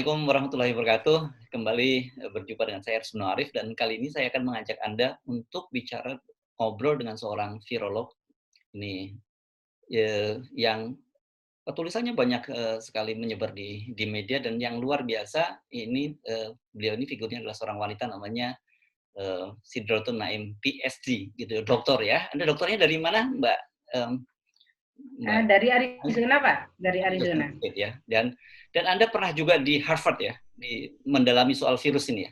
Assalamualaikum warahmatullahi wabarakatuh. Kembali berjumpa dengan saya Arsuna Arif dan kali ini saya akan mengajak Anda untuk bicara ngobrol dengan seorang virolog ini yang tulisannya banyak sekali menyebar di media dan yang luar biasa ini beliau ini figurnya adalah seorang wanita namanya Sidratun Naim PhD gitu dokter ya. Anda dokternya dari mana Mbak? Mbak Dari Arizona, Pak. Dari Arizona. Ya. Dan Anda pernah juga di Harvard ya, mendalami soal virus ini ya?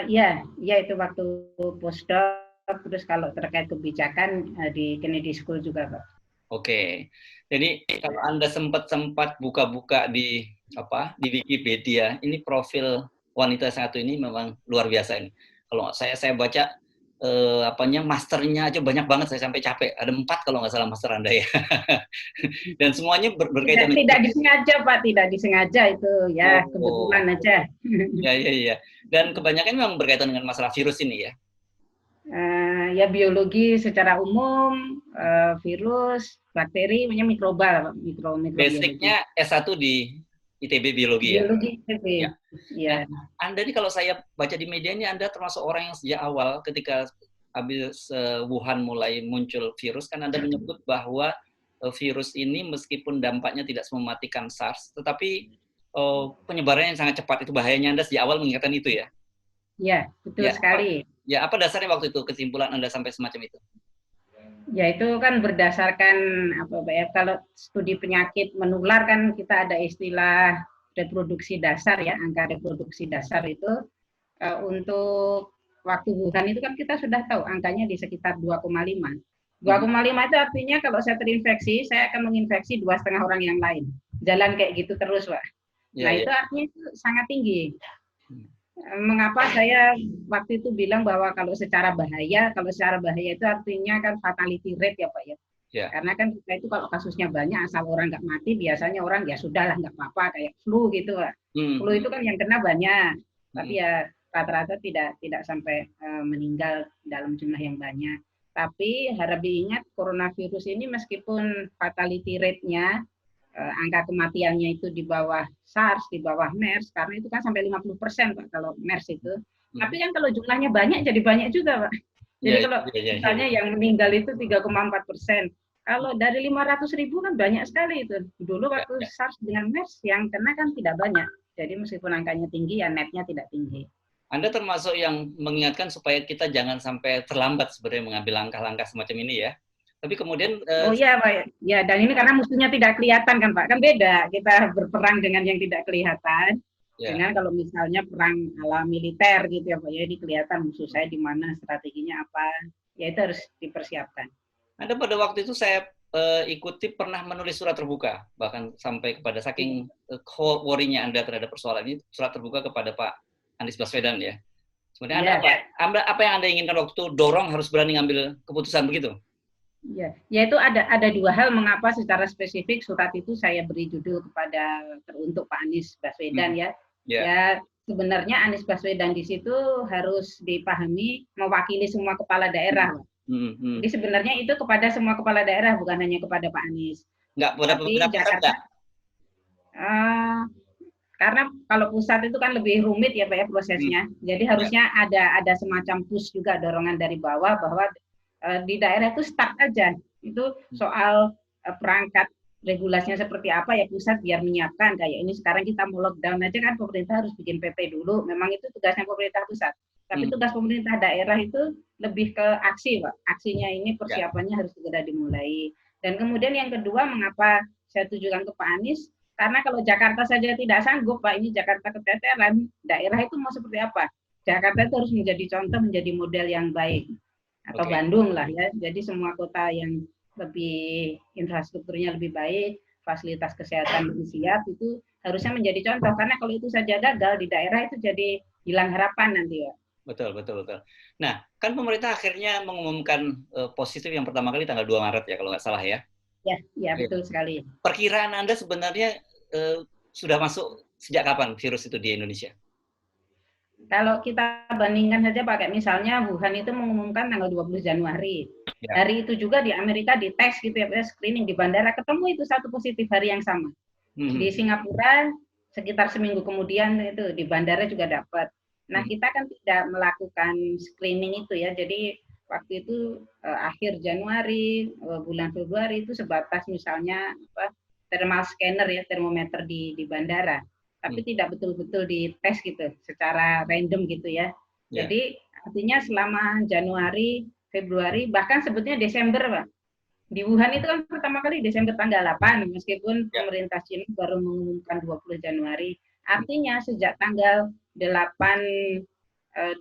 Ya itu waktu postdoc. Terus kalau terkait kebijakan di Kennedy School juga, Pak. Oke. Jadi kalau Anda sempat buka-buka di Wikipedia, ini profil wanita satu ini memang luar biasa ini. Kalau saya baca masternya aja banyak banget, saya sampai capek. Ada 4 kalau nggak salah master Anda ya. Dan semuanya berkaitan tidak disengaja, Pak, tidak disengaja itu ya kebetulan aja. Ya. Dan kebanyakan memang berkaitan dengan masalah virus ini ya. Ya biologi secara umum, virus, bakteri, mikroba, Basicnya S1 di ITB biologi ya. Biologi ITB. Ya. Nah, Anda ini kalau saya baca di media ini Anda termasuk orang yang sejak awal ketika habis Wuhan mulai muncul virus kan Anda menyebut bahwa virus ini meskipun dampaknya tidak semematikan SARS, tetapi penyebarannya yang sangat cepat. Itu bahayanya. Anda sejak awal mengingatkan itu ya? Ya, betul sekali. Apa dasarnya waktu itu kesimpulan Anda sampai semacam itu? Ya itu kan berdasarkan kalau studi penyakit menular kan kita ada istilah reproduksi dasar ya, angka reproduksi dasar itu untuk waktu Wuhan itu kan kita sudah tahu angkanya di sekitar 2,5. 2,5 itu artinya kalau saya terinfeksi, saya akan menginfeksi 2,5 orang yang lain. Jalan kayak gitu terus, Pak. Itu artinya itu sangat tinggi. Mengapa saya waktu itu bilang bahwa kalau secara bahaya itu artinya kan fatality rate ya Pak ya. Karena kan kita itu kalau kasusnya banyak asal orang nggak mati biasanya orang ya sudahlah nggak apa-apa kayak flu gitu Pak. Flu itu kan yang kena banyak, tapi ya rata-rata tidak sampai meninggal dalam jumlah yang banyak. Tapi harap diingat coronavirus ini meskipun fatality rate-nya angka kematiannya itu di bawah SARS, di bawah MERS, karena itu kan sampai 50% Pak kalau MERS itu. Tapi kan kalau jumlahnya banyak jadi banyak juga Pak. Jadi kalau misalnya yang meninggal itu 3,4%. Kalau dari 500.000 kan banyak sekali itu. Dulu waktu SARS dengan MERS yang kena kan tidak banyak. Jadi meskipun angkanya tinggi ya netnya tidak tinggi. Anda termasuk yang mengingatkan supaya kita jangan sampai terlambat sebenarnya mengambil langkah-langkah semacam ini ya. Tapi kemudian oh iya Pak, ya dan ini karena musuhnya tidak kelihatan kan Pak, kan beda kita berperang dengan yang tidak kelihatan. Dengan kalau misalnya perang ala militer gitu ya Pak, ya ini kelihatan musuh saya di mana, strateginya apa, ya itu harus dipersiapkan. Anda pada waktu itu saya ikuti pernah menulis surat terbuka, bahkan sampai kepada saking worry-nya Anda terhadap persoalan ini, surat terbuka kepada Pak Anies Baswedan ya. Sebenarnya apa yang Anda inginkan waktu dorong harus berani ngambil keputusan begitu? Ya, yaitu ada dua hal mengapa secara spesifik surat itu saya beri judul teruntuk Pak Anies Baswedan ya. Ya sebenarnya Anies Baswedan di situ harus dipahami mewakili semua kepala daerah. Jadi sebenarnya itu kepada semua kepala daerah bukan hanya kepada Pak Anies. Tapi Jakarta. Karena kalau pusat itu kan lebih rumit ya Pak ya prosesnya. Jadi harusnya ada semacam push juga dorongan dari bawah bahwa di daerah itu start aja itu soal perangkat regulasinya seperti apa ya pusat biar menyiapkan kayak ini sekarang kita mau lockdown aja kan pemerintah harus bikin PP dulu memang itu tugasnya pemerintah pusat tapi tugas pemerintah daerah itu lebih ke aksi Pak aksinya ini persiapannya harus segera dimulai dan kemudian yang kedua mengapa saya tujukan ke Pak Anies karena kalau Jakarta saja tidak sanggup Pak ini Jakarta keteteran daerah itu mau seperti apa Jakarta itu harus menjadi contoh menjadi model yang baik atau Bandung lah ya. Jadi semua kota yang lebih infrastrukturnya lebih baik, fasilitas kesehatan lebih siap itu harusnya menjadi contoh karena kalau itu saja gagal di daerah itu jadi hilang harapan nanti ya. Betul. Nah, kan pemerintah akhirnya mengumumkan positif yang pertama kali tanggal 2 Maret ya kalau nggak salah ya. Ya betul sekali. Perkiraan Anda sebenarnya sudah masuk sejak kapan virus itu di Indonesia? Kalau kita bandingkan saja pakai misalnya Wuhan itu mengumumkan tanggal 20 Januari. Hari itu juga di Amerika dites gitu ya, screening di bandara ketemu itu satu positif hari yang sama. Di Singapura sekitar seminggu kemudian itu di bandara juga dapat. Nah, kita kan tidak melakukan screening itu ya. Jadi waktu itu akhir Januari, bulan Februari itu sebatas misalnya thermal scanner ya, termometer di bandara. Tapi tidak betul-betul dites gitu secara random gitu ya. Jadi artinya selama Januari, Februari, bahkan sebetulnya Desember, Pak. Di Wuhan itu kan pertama kali Desember tanggal 8, meskipun pemerintah China baru mengumumkan 20 Januari. Artinya sejak tanggal 8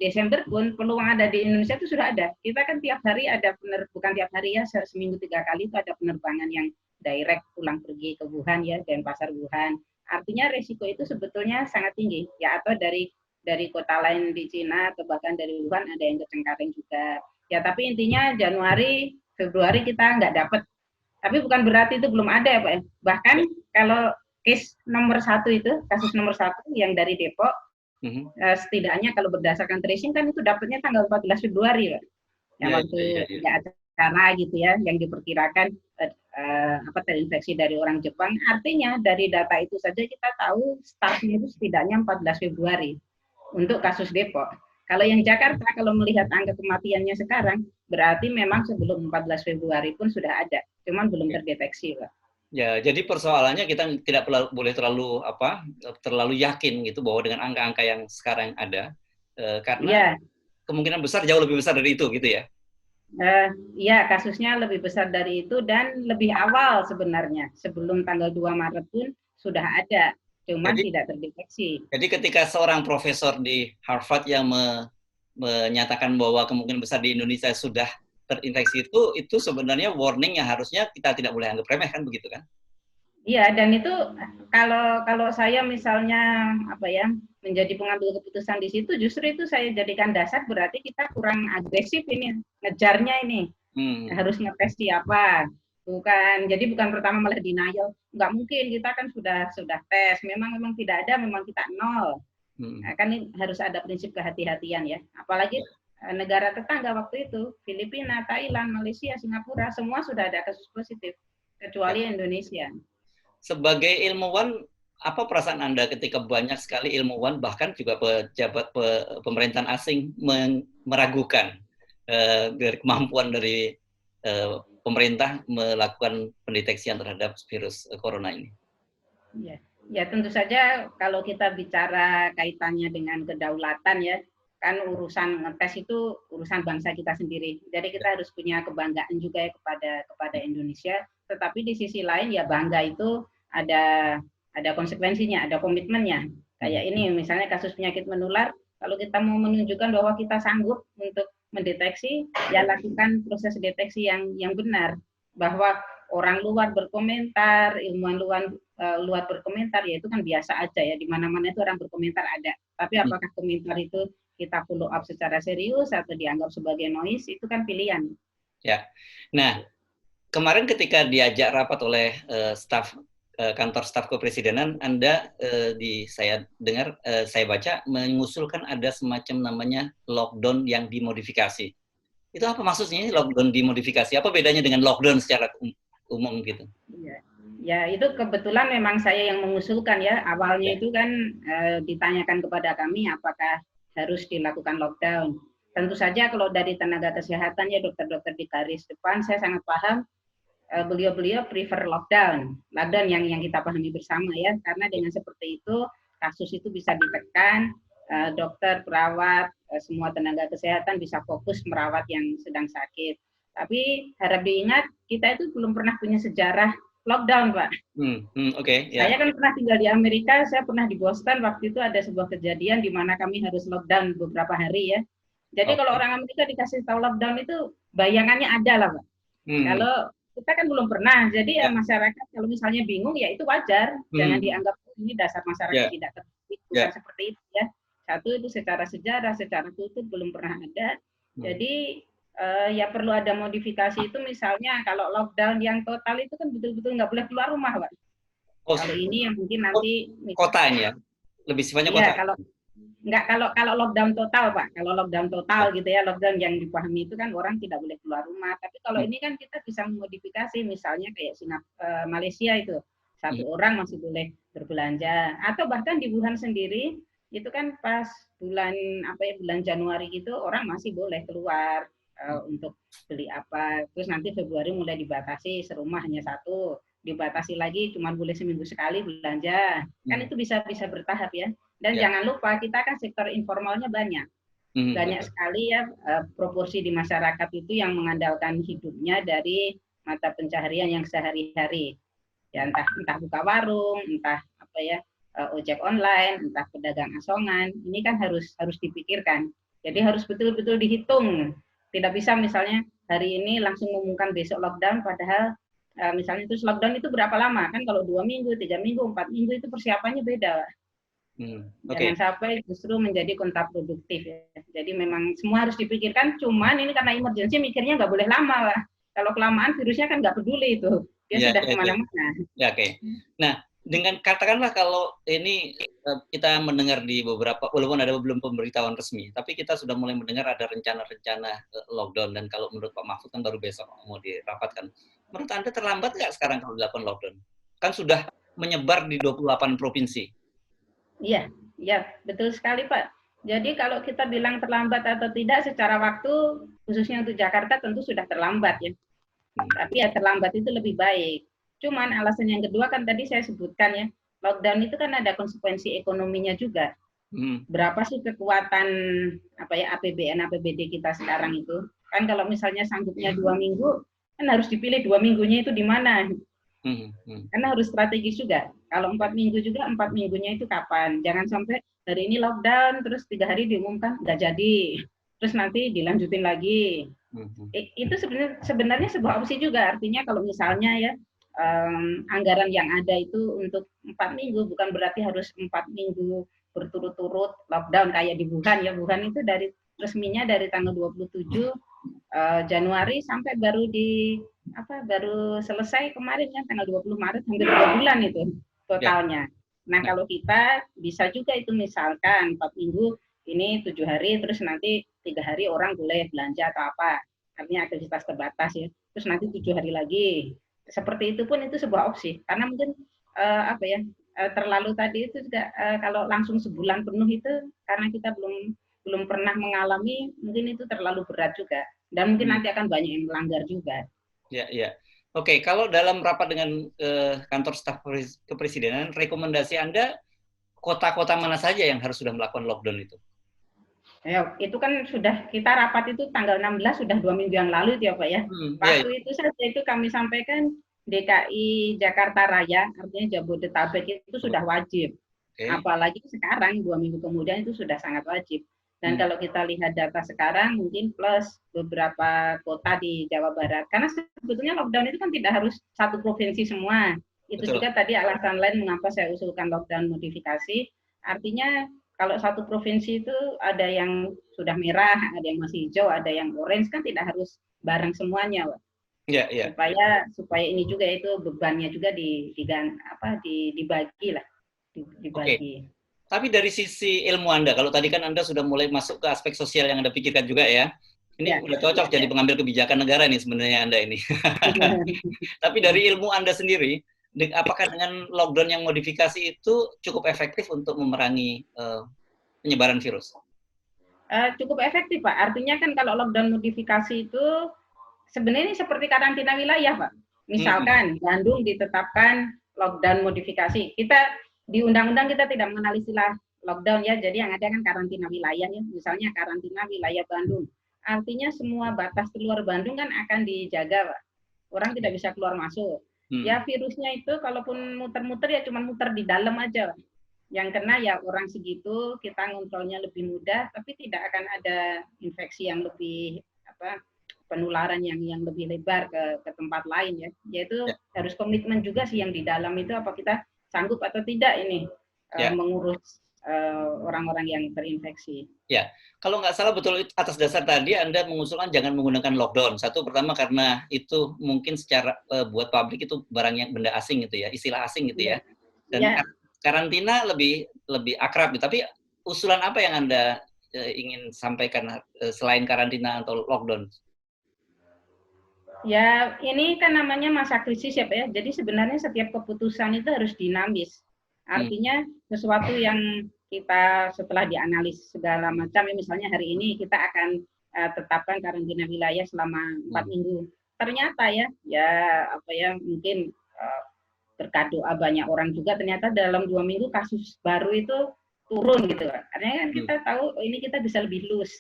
Desember pun peluang ada di Indonesia itu sudah ada. Kita kan tiap hari ada bukan tiap hari ya, seminggu 3 kali itu ada penerbangan yang direct pulang pergi ke Wuhan ya, dan pasar Wuhan. Artinya resiko itu sebetulnya sangat tinggi ya, atau dari kota lain di Cina atau bahkan dari Wuhan ada yang ke Cengkareng juga. Ya, tapi intinya Januari, Februari kita nggak dapat. Tapi bukan berarti itu belum ada ya Pak. Bahkan kalau case nomor 1 itu, kasus nomor 1 yang dari Depok, setidaknya kalau berdasarkan tracing kan itu dapatnya tanggal 14 Februari Pak. Yang waktu ada acara gitu ya, yang diperkirakan terinfeksi dari orang Jepang. Artinya dari data itu saja kita tahu startnya itu setidaknya 14 Februari untuk kasus Depok. Kalau yang Jakarta, kalau melihat angka kematiannya sekarang, berarti memang sebelum 14 Februari pun sudah ada, cuman belum terdeteksi, Pak. Ya, jadi persoalannya kita tidak boleh terlalu yakin gitu bahwa dengan angka-angka yang sekarang ada, karena kemungkinan besar jauh lebih besar dari itu, gitu ya? Ya, kasusnya lebih besar dari itu dan lebih awal sebenarnya. Sebelum tanggal 2 Maret pun sudah ada, cuman tidak terdeteksi. Jadi ketika seorang profesor di Harvard yang menyatakan bahwa kemungkinan besar di Indonesia sudah terinfeksi itu sebenarnya warning yang harusnya kita tidak boleh anggap remeh, kan begitu kan? Iya, dan itu kalau saya misalnya menjadi pengambil keputusan di situ, justru itu saya jadikan dasar, berarti kita kurang agresif ini ngejarnya ini. Harus ngetes siapa. Jadi bukan pertama malah denial. Nggak mungkin, kita kan sudah tes. Memang tidak ada, memang kita nol. Kan harus ada prinsip kehati-hatian ya. Apalagi negara tetangga waktu itu, Filipina, Thailand, Malaysia, Singapura, semua sudah ada kasus positif, kecuali Indonesia. Sebagai ilmuwan, apa perasaan Anda ketika banyak sekali ilmuwan, bahkan juga pejabat pemerintahan asing meragukan dari kemampuan dari pemerintah melakukan pendeteksian terhadap virus corona ini? Ya, tentu saja kalau kita bicara kaitannya dengan kedaulatan ya, kan urusan ngetes itu urusan bangsa kita sendiri. Jadi kita harus punya kebanggaan juga ya kepada Indonesia. Tetapi di sisi lain ya bangga itu ada konsekuensinya, ada komitmennya. Kayak ini misalnya kasus penyakit menular, kalau kita mau menunjukkan bahwa kita sanggup untuk mendeteksi, ya lakukan proses deteksi yang benar. Bahwa orang luar berkomentar, ilmuwan luar berkomentar, ya itu kan biasa aja ya, di mana-mana itu orang berkomentar ada. Tapi apakah komentar itu kita follow up secara serius atau dianggap sebagai noise, itu kan pilihan. Ya, nah kemarin ketika diajak rapat oleh kantor staf kepresidenan, Anda saya dengar, saya baca mengusulkan ada semacam namanya lockdown yang dimodifikasi. Itu apa maksudnya lockdown dimodifikasi? Apa bedanya dengan lockdown secara umum gitu? Ya, itu kebetulan memang saya yang mengusulkan ya. Awalnya itu kan ditanyakan kepada kami apakah harus dilakukan lockdown. Tentu saja kalau dari tenaga kesehatan ya, dokter-dokter di garis depan, saya sangat paham beliau-beliau prefer lockdown yang kita pahami bersama ya, karena dengan seperti itu kasus itu bisa ditekan, dokter, perawat, semua tenaga kesehatan bisa fokus merawat yang sedang sakit. Tapi harap diingat, kita itu belum pernah punya sejarah lockdown, Pak. Saya kan pernah tinggal di Amerika, saya pernah di Boston, waktu itu ada sebuah kejadian di mana kami harus lockdown beberapa hari ya. Jadi kalau orang Amerika dikasih tahu lockdown itu bayangannya ada lah, Pak. Kalau kita kan belum pernah, jadi ya masyarakat kalau misalnya bingung ya itu wajar, jangan dianggap ini dasar masyarakat tidak terdidik, bukan seperti itu ya. Satu itu secara sejarah, secara kultur belum pernah ada. Jadi ya perlu ada modifikasi itu, misalnya kalau lockdown yang total itu kan betul-betul nggak boleh keluar rumah, Pak. Kalau ini yang mungkin nanti kotanya lebih sifatnya kota. Iya, kalau lockdown total, Pak. Kalau lockdown total gitu ya, lockdown yang dipahami itu kan orang tidak boleh keluar rumah. Tapi kalau ini kan kita bisa memodifikasi, misalnya kayak Malaysia itu. satu orang masih boleh berbelanja. Atau bahkan di Wuhan sendiri itu kan pas bulan bulan Januari gitu orang masih boleh keluar untuk beli apa. Terus nanti Februari mulai dibatasi, serumah hanya satu, dibatasi lagi cuma boleh seminggu sekali belanja. Kan itu bisa bertahap ya. Dan jangan lupa kita kan sektor informalnya banyak. Banyak sekali ya proporsi di masyarakat itu yang mengandalkan hidupnya dari mata pencaharian yang sehari-hari. Ya entah buka warung, entah ojek online, entah pedagang asongan. Ini kan harus dipikirkan. Jadi harus betul-betul dihitung. Tidak bisa misalnya hari ini langsung mengumumkan besok lockdown, padahal misalnya terus lockdown itu berapa lama? Kan kalau 2 minggu, 3 minggu, 4 minggu itu persiapannya beda. Jangan sampai justru menjadi kontraproduktif ya. Jadi memang semua harus dipikirkan, cuman ini karena emergency mikirnya nggak boleh lama lah. Kalau kelamaan virusnya kan nggak peduli itu, dia sudah kemana-mana. Nah, dengan katakanlah kalau ini kita mendengar di beberapa, walaupun ada belum pemberitahuan resmi, tapi kita sudah mulai mendengar ada rencana-rencana lockdown, dan kalau menurut Pak Mahfud kan baru besok mau dirapatkan. Menurut Anda terlambat nggak sekarang kalau dilakukan lockdown? Kan sudah menyebar di 28 provinsi. Iya, betul sekali Pak. Jadi kalau kita bilang terlambat atau tidak secara waktu, khususnya untuk Jakarta tentu sudah terlambat ya. Tapi ya terlambat itu lebih baik. Cuman alasan yang kedua kan tadi saya sebutkan ya, lockdown itu kan ada konsekuensi ekonominya juga. Berapa sih kekuatan APBN, APBD kita sekarang itu? Kan kalau misalnya sanggupnya 2 minggu, kan harus dipilih 2 minggunya itu di mana. Karena harus strategis juga. Kalau 4 minggu juga, 4 minggunya itu kapan? Jangan sampai hari ini lockdown, terus 3 hari diumumkan nggak jadi, terus nanti dilanjutin lagi. Itu sebenarnya sebuah opsi juga. Artinya kalau misalnya ya anggaran yang ada itu untuk 4 minggu, bukan berarti harus 4 minggu berturut-turut lockdown kayak di Wuhan ya. Wuhan itu dari resminya dari tanggal 27 Januari sampai baru selesai kemarin kan tanggal 20 Maret, hampir 2 bulan itu totalnya. Nah, kalau kita bisa juga itu misalkan 4 minggu ini 7 hari, terus nanti 3 hari orang boleh belanja atau apa. Artinya aktivitas terbatas ya. Terus nanti 7 hari lagi. Seperti itu pun itu sebuah opsi. Karena mungkin terlalu tadi itu juga kalau langsung sebulan penuh itu karena kita belum pernah mengalami, mungkin itu terlalu berat juga. Dan mungkin nanti akan banyak yang melanggar juga. Ya. Oke, kalau dalam rapat dengan kantor staf kepresidenan, rekomendasi Anda kota-kota mana saja yang harus sudah melakukan lockdown itu? Ya, itu kan sudah kita rapat itu tanggal 16 sudah 2 minggu yang lalu itu ya Pak ya. Waktu itu saja itu kami sampaikan DKI Jakarta Raya, artinya Jabodetabek itu sudah wajib. Apalagi sekarang 2 minggu kemudian itu sudah sangat wajib. Dan kalau kita lihat data sekarang mungkin plus beberapa kota di Jawa Barat. Karena sebetulnya lockdown itu kan tidak harus satu provinsi semua. Itu juga tadi alasan lain mengapa saya usulkan lockdown modifikasi. Artinya kalau satu provinsi itu ada yang sudah merah, ada yang masih hijau, ada yang orange, kan tidak harus bareng semuanya, Pak. Supaya ini juga itu bebannya juga dibagi lah. Dibagi. Tapi dari sisi ilmu Anda, kalau tadi kan Anda sudah mulai masuk ke aspek sosial yang Anda pikirkan juga ya. Ini udah cocok jadi pengambil kebijakan negara nih sebenarnya Anda ini. Tapi dari ilmu Anda sendiri, apakah dengan lockdown yang modifikasi itu cukup efektif untuk memerangi penyebaran virus? Cukup efektif, Pak. Artinya kan kalau lockdown modifikasi itu sebenarnya seperti karantina wilayah, Pak. Misalkan Bandung ditetapkan lockdown modifikasi. Kita di undang-undang kita tidak mengenal istilah lockdown ya, jadi yang ada kan karantina wilayah ya, misalnya karantina wilayah Bandung. Artinya semua batas keluar Bandung kan akan dijaga, Pak. Orang tidak bisa keluar masuk. Ya virusnya itu kalaupun muter-muter ya cuma muter di dalam aja. Yang kena ya orang segitu, kita ngontrolnya lebih mudah, tapi tidak akan ada infeksi yang lebih penularan yang lebih lebar ke tempat lain ya. Yaitu harus komitmen juga sih yang di dalam itu, apa kita sanggup atau tidak ini mengurus orang-orang yang terinfeksi. Ya, kalau nggak salah betul atas dasar tadi Anda mengusulkan jangan menggunakan lockdown. Satu, pertama karena itu mungkin secara buat publik itu barang yang benda asing gitu ya, istilah asing gitu ya. Dan karantina lebih akrab gitu. Tapi usulan apa yang Anda ingin sampaikan selain karantina atau lockdown? Ya, ini kan namanya masa krisis ya, Pak ya. Jadi sebenarnya setiap keputusan itu harus dinamis. Hmm. Artinya sesuatu yang kita setelah dianalisis segala macam, ya misalnya hari ini kita akan tetapkan karantina wilayah selama 4 Hmm. minggu. Ternyata ya apa ya mungkin berkat doa banyak orang juga ternyata dalam 2 minggu kasus baru itu turun gitu. Artinya kan Hmm. kita tahu ini kita bisa lebih loose.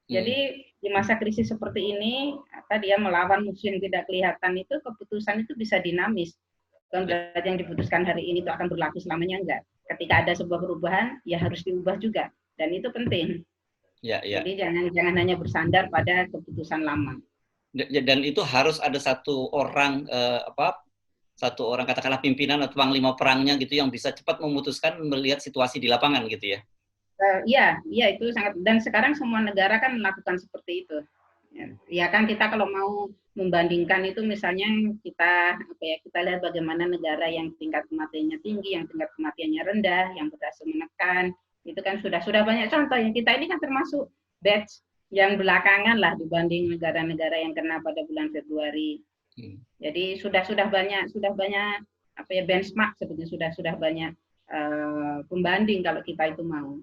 Hmm. Jadi di masa krisis seperti ini, apa dia melawan musuh yang tidak kelihatan itu keputusan itu bisa dinamis. Bukan Ya, berarti yang diputuskan hari ini itu akan berlaku selamanya enggak. Ketika ada sebuah perubahan, ya harus diubah juga. Dan itu penting. ya, ya. Jadi jangan jangan hanya bersandar pada keputusan lama. Dan itu harus ada satu orang satu orang katakanlah pimpinan atau panglima perangnya gitu yang bisa cepat memutuskan melihat situasi di lapangan gitu ya. Iya, iya itu sangat dan sekarang semua negara kan melakukan seperti itu. Ya kan kita kalau mau membandingkan itu misalnya kita apa ya kita lihat bagaimana negara yang tingkat kematiannya tinggi, yang tingkat kematiannya rendah, yang berhasil menekan itu kan sudah banyak contoh yang kita ini kan termasuk batch yang belakangan lah dibanding negara-negara yang kena pada bulan Februari. Hmm. Jadi sudah banyak apa ya benchmark sebetulnya sudah banyak pembanding kalau kita itu mau.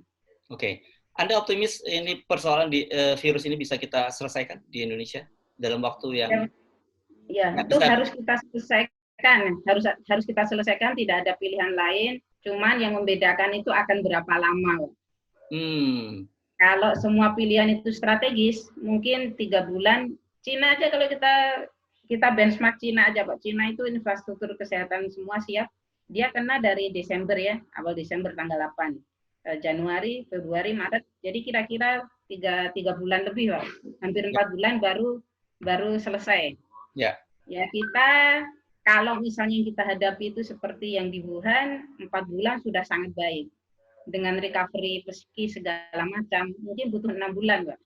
Oke. Anda optimis ini persoalan di virus ini bisa kita selesaikan di Indonesia dalam waktu yang Ya, ya nggak itu besar? harus kita selesaikan, harus kita selesaikan, tidak ada pilihan lain. Cuman yang membedakan itu akan berapa lama. Hmm. Kalau semua pilihan itu strategis, mungkin 3 bulan. Cina aja kalau kita benchmark Cina aja, Pak. Cina itu infrastruktur kesehatan semua siap. Dia kena dari Desember ya, awal Desember tanggal 8. Januari, Februari, Maret. Jadi kira-kira tiga bulan lebih, Pak. Hampir Ya, 4 bulan baru baru selesai. ya. Ya kita kalau misalnya yang kita hadapi itu seperti yang di Wuhan, 4 bulan sudah sangat baik. Dengan recovery psikis segala macam, mungkin butuh 6 bulan, Mbak.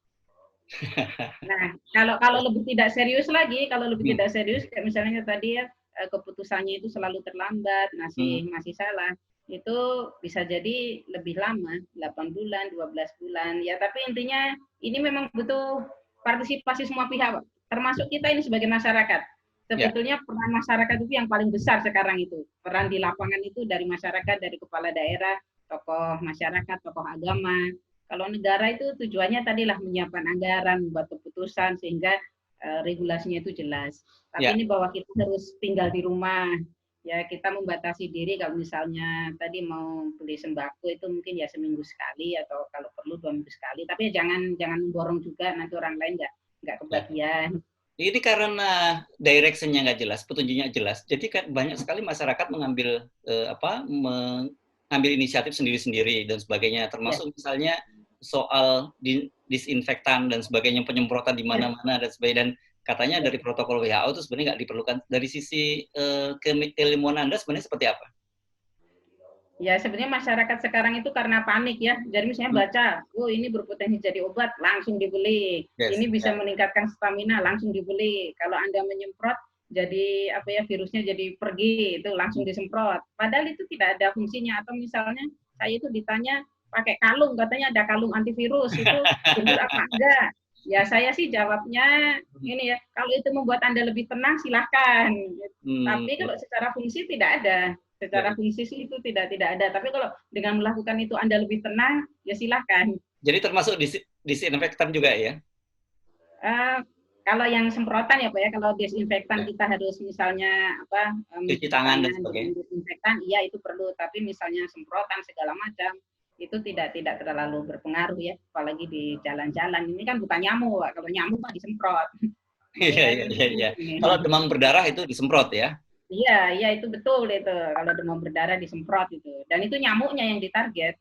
Nah, kalau lebih tidak serius lagi, kalau lebih Hmm. tidak serius, kayak misalnya tadi ya, keputusannya itu selalu terlambat, Hmm. masih salah, itu bisa jadi lebih lama, 8 bulan, 12 bulan. Ya, tapi intinya ini memang butuh partisipasi semua pihak, Pak. Termasuk kita ini sebagai masyarakat. Ya. Sebetulnya peran masyarakat itu yang paling besar sekarang itu. Peran di lapangan itu dari masyarakat, dari kepala daerah, tokoh masyarakat, tokoh agama, kalau negara itu tujuannya tadilah menyiapkan anggaran, membuat keputusan sehingga regulasinya itu jelas. Tapi Ya. ini bahwa kita harus tinggal di rumah, ya kita membatasi diri kalau misalnya tadi mau beli sembako itu mungkin ya seminggu sekali atau kalau perlu 2 minggu sekali. Tapi ya jangan memborong juga nanti orang lain nggak Ya. kebagian. Ini karena direction-nya nggak jelas, petunjuknya jelas. Jadi kan banyak sekali masyarakat mengambil inisiatif sendiri-sendiri dan sebagainya. Ya, Termasuk misalnya soal disinfektan dan sebagainya, penyemprotan di ya. mana-mana dan sebagainya. Dan katanya dari protokol WHO itu sebenarnya nggak diperlukan. Dari sisi keilmuan Anda sebenarnya seperti apa? Ya, sebenarnya masyarakat sekarang itu karena panik ya. Jadi misalnya Hmm. baca, oh ini berpotensi jadi obat, langsung dibeli. Yes. Ini bisa Ya. meningkatkan stamina, langsung dibeli. Kalau Anda menyemprot, jadi apa ya virusnya jadi pergi, itu langsung disemprot. Padahal itu tidak ada fungsinya. Atau misalnya saya itu ditanya pakai kalung, katanya ada kalung antivirus, itu benar apa enggak? Ya saya sih jawabnya ini ya, kalau itu membuat Anda lebih tenang silahkan. Hmm. Tapi kalau secara fungsi tidak ada, Ya. secara fungsi sih itu tidak ada. Tapi kalau dengan melakukan itu Anda lebih tenang, ya silahkan. Jadi termasuk disinfektan juga ya? Uh, kalau yang semprotan ya Pak ya, kalau desinfektan Ya. kita harus misalnya apa Cuci mencuci tangan dan tangan sebagainya. dengan desinfektan, iya itu perlu. Tapi misalnya semprotan segala macam itu tidak terlalu berpengaruh ya, apalagi di jalan-jalan. Ini kan bukan nyamuk, Pak. Kalau nyamuk mah disemprot. Ini Iya, kan iya, iya, iya. Kalau demam berdarah itu disemprot ya? iya, iya itu betul itu. Kalau demam berdarah disemprot itu. Dan itu nyamuknya yang ditarget.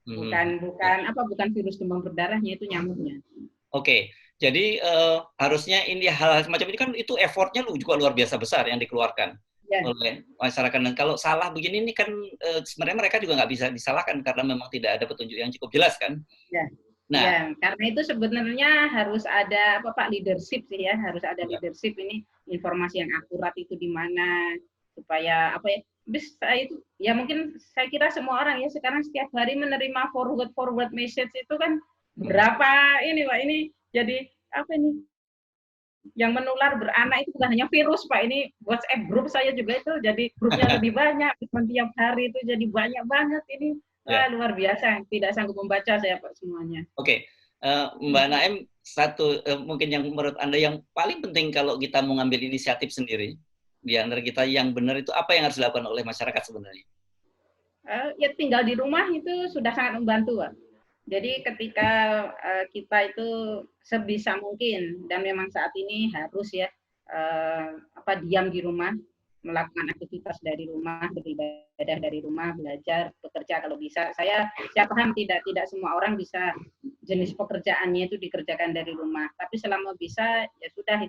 Hmm. Bukan Ya. bukan apa bukan virus demam berdarahnya itu nyamuknya. Oke, jadi harusnya ini hal semacam ini kan itu effortnya juga luar biasa besar yang dikeluarkan Ya, oleh masyarakat. Dan kalau salah begini ini kan sebenarnya mereka juga nggak bisa disalahkan karena memang tidak ada petunjuk yang cukup jelas kan. ya. Nah, Ya, karena itu sebenarnya harus ada apa Pak leadership sih ya, harus ada ya, leadership ini informasi yang akurat itu di mana supaya apa ya bisa itu ya mungkin saya kira semua orang ya sekarang setiap hari menerima forward forward message itu kan hmm, berapa ini Pak ini jadi apa ini yang menular beranak itu bukan hanya virus, Pak. Ini WhatsApp grup saya juga itu jadi grupnya lebih banyak. Tiap hari itu jadi banyak banget ini. Wah, Ya. luar biasa. Tidak sanggup membaca saya, Pak, semuanya. Oke, Mbak Naem, satu mungkin yang menurut Anda yang paling penting kalau kita mau ngambil inisiatif sendiri di antara kita yang benar itu apa yang harus dilakukan oleh masyarakat sebenarnya? Ya tinggal di rumah itu sudah sangat membantu, Pak. Jadi ketika kita itu sebisa mungkin dan memang saat ini harus ya diam di rumah, melakukan aktivitas dari rumah, beribadah dari rumah, belajar, bekerja kalau bisa. Saya paham tidak semua orang bisa jenis pekerjaannya itu dikerjakan dari rumah. Tapi selama bisa ya sudah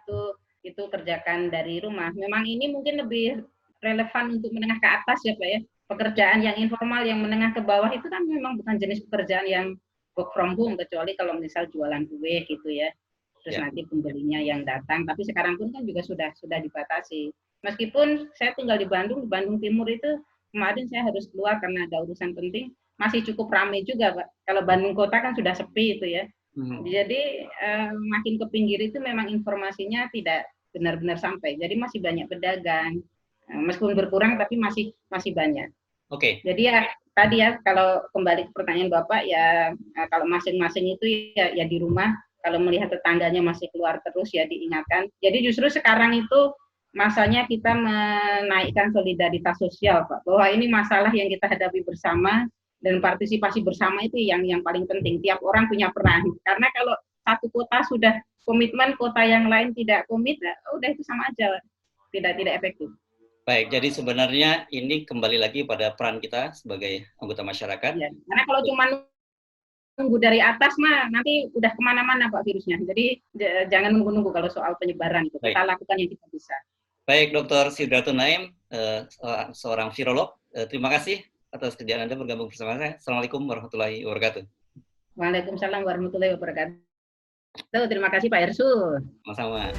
itu kerjakan dari rumah. Memang ini mungkin lebih relevan untuk menengah ke atas ya Pak ya. Pekerjaan yang informal yang menengah ke bawah itu kan memang bukan jenis pekerjaan yang work from home kecuali kalau misal jualan kue gitu ya. Terus Ya. nanti pembelinya yang datang. Tapi sekarang pun kan juga sudah dibatasi. Meskipun saya tinggal di Bandung Timur itu kemarin saya harus keluar karena ada urusan penting, masih cukup ramai juga, Pak. Kalau Bandung Kota kan sudah sepi itu ya. Jadi makin ke pinggir itu memang informasinya tidak benar-benar sampai. Jadi masih banyak pedagang. Meskipun berkurang tapi masih banyak. Oke. Jadi ya tadi ya kalau kembali ke pertanyaan Bapak ya kalau masing-masing itu ya di rumah, kalau melihat tetangganya masih keluar terus ya diingatkan. Jadi justru sekarang itu masanya kita menaikkan solidaritas sosial Pak, bahwa ini masalah yang kita hadapi bersama dan partisipasi bersama itu yang paling penting. Tiap orang punya peran. Karena kalau satu kota sudah komitmen, kota yang lain tidak komit, udah itu sama aja, tidak efektif. Baik, jadi sebenarnya ini kembali lagi pada peran kita sebagai anggota masyarakat. Ya, karena kalau cuma nunggu dari atas mah nanti udah kemana-mana Pak virusnya. Jadi jangan nunggu-nunggu kalau soal penyebaran itu. Kita lakukan yang kita bisa. Baik, Dr. Sidratul Naim, seorang virolog. Terima kasih atas kerjaan Anda bergabung bersama saya. Assalamualaikum warahmatullahi wabarakatuh. Waalaikumsalam warahmatullahi wabarakatuh. Terima kasih Pak Ersul. Sama-sama.